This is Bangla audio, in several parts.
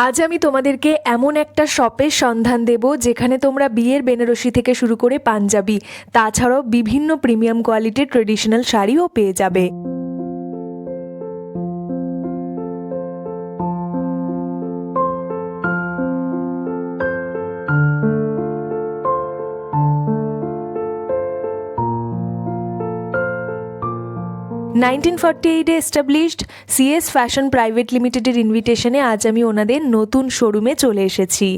আজ আমি তোমাদেরকে এমন একটা শপের সন্ধান দেব যেখানে তোমরা বিয়ের বেনারসি থেকে শুরু করে পাঞ্জাবি তাছাড়াও বিভিন্ন প্রিমিয়াম কোয়ালিটির ট্রেডিশনাল শাড়িও পেয়ে যাবে। নাইনটিন 48-এ এস্টাবলিশড সিএস ফ্যাশন প্রাইভেট লিমিটেডের ইনভিটেশনে আজ আমি ওনাদের নতুন শোরুমে চলে এসেছি।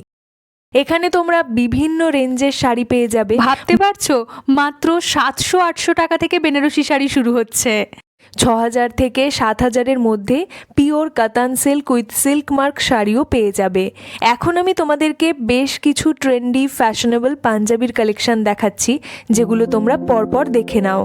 এখানে তোমরা বিভিন্ন রেঞ্জের শাড়ি পেয়ে যাবে। ভাবতে পারছো, মাত্র 700-800 টাকা থেকে বেনারসি শাড়ি শুরু হচ্ছে। 6000 থেকে 7000-এর মধ্যে পিওর কাতান সিল্ক উইথ সিল্ক মার্ক শাড়িও পেয়ে যাবে। এখন আমি তোমাদেরকে বেশ কিছু ট্রেন্ডি ফ্যাশনেবল পাঞ্জাবির কালেকশন দেখাচ্ছি, যেগুলো তোমরা পরপর দেখে নাও।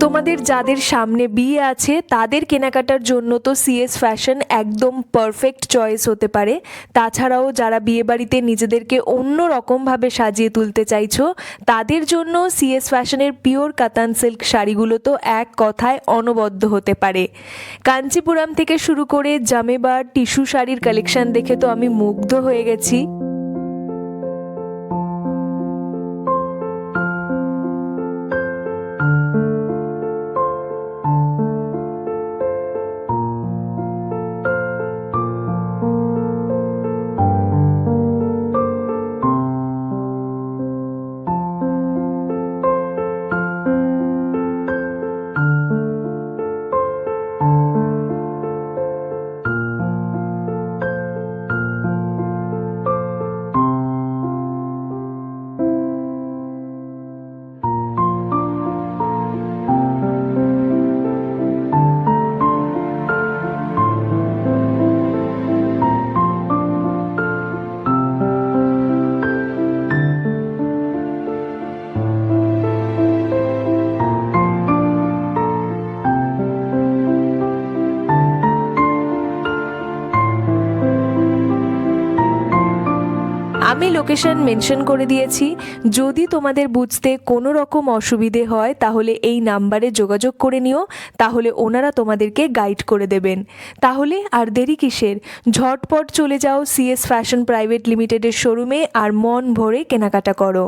তোমাদের যাদের সামনে বিয়ে আছে তাদের কেনাকাটার জন্য তো সিএস ফ্যাশন একদম পারফেক্ট চয়েস হতে পারে। তাছাড়াও যারা বিয়েবাড়িতে নিজেদেরকে অন্য রকমভাবে সাজিয়ে তুলতে চাইছো তাদের জন্য সিএস ফ্যাশনের পিওর কাতান সিল্ক শাড়িগুলো তো এক কথায় অনবদ্য হতে পারে। কাঞ্চিপুরম থেকে শুরু করে জামেবার টিস্যু শাড়ির কালেকশন দেখে তো আমি মুগ্ধ হয়ে গেছি। আমি লোকেশন মেনশন করে দিয়েছি। যদি তোমাদের বুঝতে কোনো রকম অসুবিধে হয় তাহলে এই নাম্বারে যোগাযোগ করে নিও, তাহলে ওনারা তোমাদেরকে গাইড করে দেবেন। তাহলে আর দেরি কিসের, ঝটপট চলে যাও সিএস ফ্যাশন প্রাইভেট লিমিটেডের শোরুমে আর মন ভরে কেনাকাটা করো।